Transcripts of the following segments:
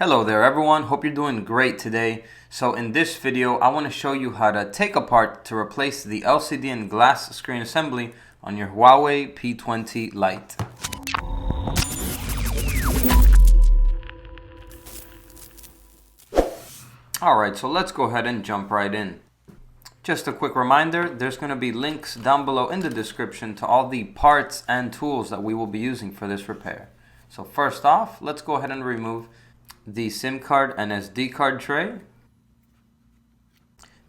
Hello there everyone, hope you're doing great today. So in this video I want to show you how to take apart to replace the LCD and glass screen assembly on your Huawei P20 Lite. Alright, so let's go ahead and jump right in. Just a quick reminder, there's going to be links down below in the description to all the parts and tools that we will be using for this repair. So first off, let's go ahead and remove the SIM card and SD card tray.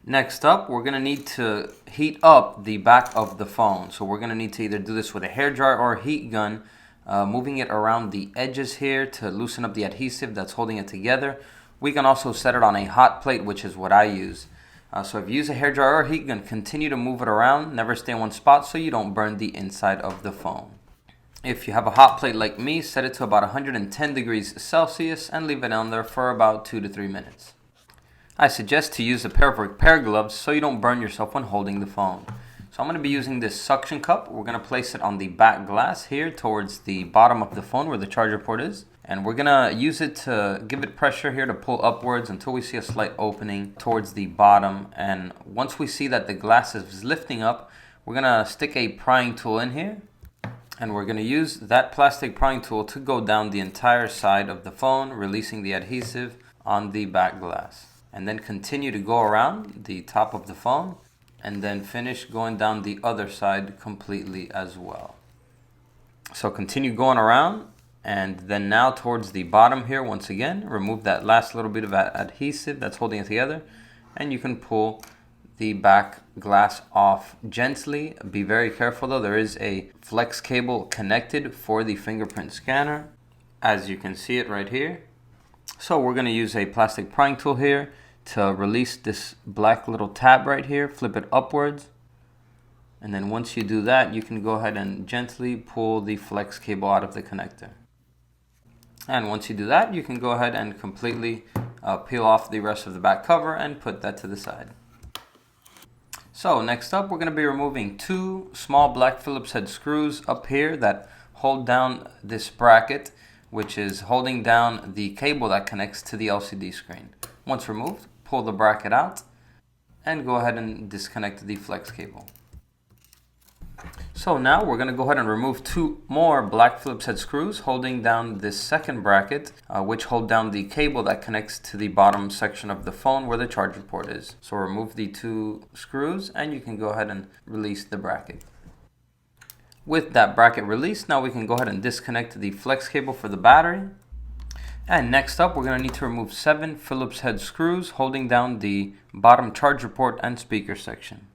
Next up, we're going to need to heat up the back of the phone. So we're going to need to either do this with a hairdryer or a heat gun, moving it around the edges here to loosen up the adhesive that's holding it together. We can also set it on a hot plate, which is what I use. So if you use a hairdryer or a heat gun, continue to move it around, never stay in one spot so you don't burn the inside of the phone. If you have a hot plate like me, set it to about 110 degrees Celsius and leave it on there for about 2 to 3 minutes. I suggest to use a pair of repair gloves so you don't burn yourself when holding the phone. So I'm going to be using this suction cup. We're going to place it on the back glass here towards the bottom of the phone where the charger port is. And we're going to use it to give it pressure here to pull upwards until we see a slight opening towards the bottom. And once we see that the glass is lifting up, we're going to stick a prying tool in here. And we're going to use that plastic prying tool to go down the entire side of the phone, releasing the adhesive on the back glass. And then continue to go around the top of the phone and then finish going down the other side completely as well. So continue going around and then now towards the bottom here, once again, remove that last little bit of adhesive that's holding it together and you can pull the back glass off gently. Be very careful though, there is a flex cable connected for the fingerprint scanner, as you can see it right here. So we're going to use a plastic prying tool here to release this black little tab right here, flip it upwards, and then once you do that you can go ahead and gently pull the flex cable out of the connector. And once you do that, you can go ahead and completely peel off the rest of the back cover and put that to the side. So next up, we're going to be removing two small black Phillips head screws up here that hold down this bracket, which is holding down the cable that connects to the LCD screen. Once removed, pull the bracket out and go ahead and disconnect the flex cable. So now we're going to go ahead and remove two more black Phillips head screws holding down this second bracket, which hold down the cable that connects to the bottom section of the phone where the charger port is. So remove the two screws and you can go ahead and release the bracket. With that bracket released, now we can go ahead and disconnect the flex cable for the battery. And next up, we're going to need to remove 7 Phillips head screws holding down the bottom charger port and speaker section.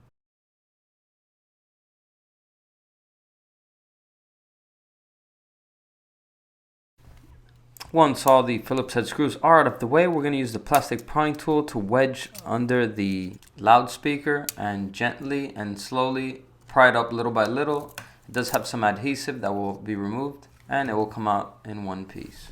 Once all the Phillips head screws are out of the way, we're going to use the plastic prying tool to wedge under the loudspeaker and gently and slowly pry it up little by little. It does have some adhesive that will be removed and it will come out in one piece.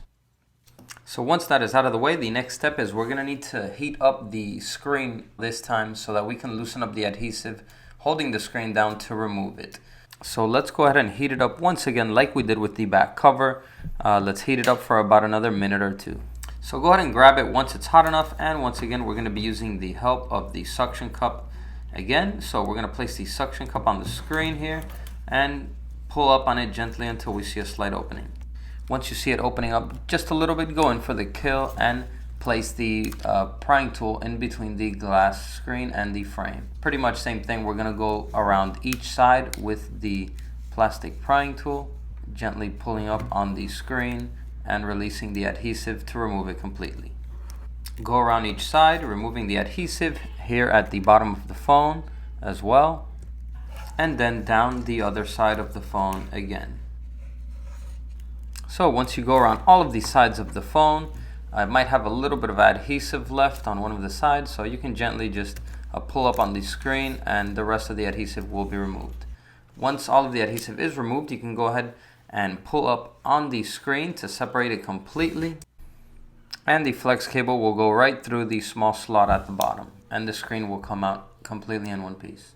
So once that is out of the way, the next step is we're going to need to heat up the screen this time so that we can loosen up the adhesive holding the screen down to remove it. So let's go ahead and heat it up once again like we did with the back cover. Let's heat it up for about another minute or two. So go ahead and grab it once it's hot enough, and once again we're going to be using the help of the suction cup again. So we're going to place the suction cup on the screen here and pull up on it gently until we see a slight opening. Once you see it opening up just a little bit, go in for the kill and place the prying tool in between the glass screen and the frame. Pretty much same thing, we're going to go around each side with the plastic prying tool, gently pulling up on the screen and releasing the adhesive to remove it completely. Go around each side, removing the adhesive here at the bottom of the phone as well, and then down the other side of the phone again. So once you go around all of the sides of the phone, it might have a little bit of adhesive left on one of the sides, so you can gently just pull up on the screen and the rest of the adhesive will be removed. Once all of the adhesive is removed, you can go ahead and pull up on the screen to separate it completely, and the flex cable will go right through the small slot at the bottom and the screen will come out completely in one piece.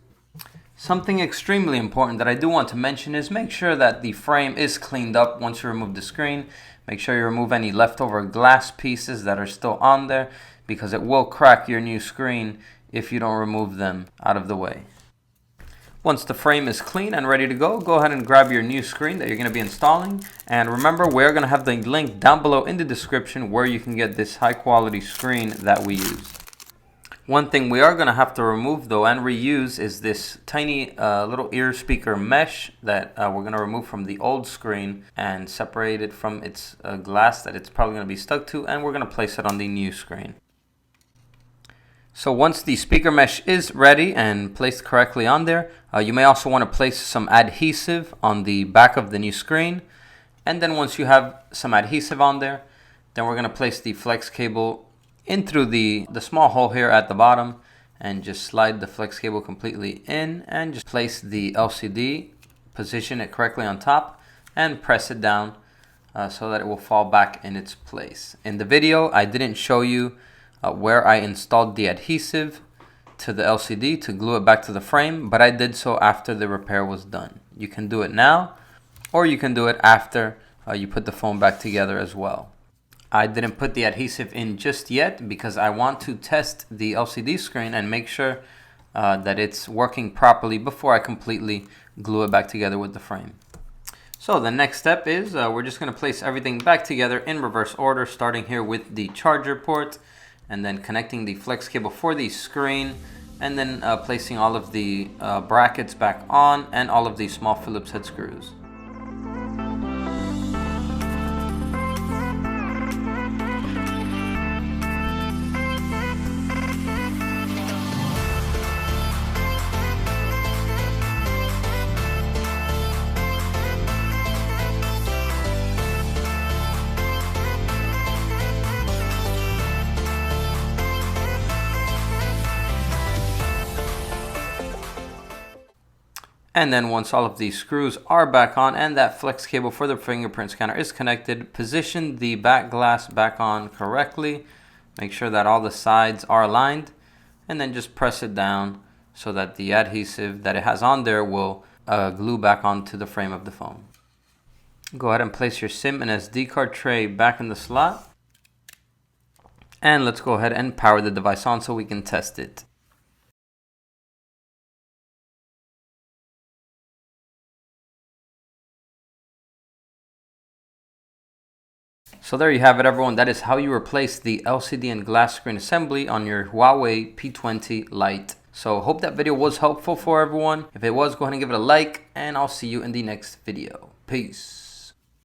Something extremely important that I do want to mention is make sure that the frame is cleaned up once you remove the screen. Make sure you remove any leftover glass pieces that are still on there, because it will crack your new screen if you don't remove them out of the way. Once the frame is clean and ready to go ahead and grab your new screen that you're going to be installing. And remember, we're going to have the link down below in the description where you can get this high quality screen that we use. One thing we are going to have to remove though and reuse is this tiny little ear speaker mesh that we're going to remove from the old screen and separate it from its glass that it's probably going to be stuck to, and we're going to place it on the new screen. So once the speaker mesh is ready and placed correctly on there, you may also want to place some adhesive on the back of the new screen. And then once you have some adhesive on there, then we're going to place the flex cable in through the small hole here at the bottom, and just slide the flex cable completely in and just place the LCD, position it correctly on top, and press it down so that it will fall back in its place. In the video, I didn't show you where I installed the adhesive to the LCD to glue it back to the frame, but I did so after the repair was done. You can do it now, or you can do it after you put the phone back together as well. I didn't put the adhesive in just yet because I want to test the LCD screen and make sure that it's working properly before I completely glue it back together with the frame. So the next step is we're just going to place everything back together in reverse order, starting here with the charger port, and then connecting the flex cable for the screen, and then placing all of the brackets back on and all of the small Phillips head screws. And then once all of these screws are back on and that flex cable for the fingerprint scanner is connected, position the back glass back on correctly. Make sure that all the sides are aligned, and then just press it down so that the adhesive that it has on there will glue back onto the frame of the phone. Go ahead and place your SIM and SD card tray back in the slot. And let's go ahead and power the device on so we can test it. So there you have it, everyone. That is how you replace the LCD and glass screen assembly on your Huawei P20 Lite. So hope that video was helpful for everyone. If it was, go ahead and give it a like, and I'll see you in the next video. Peace.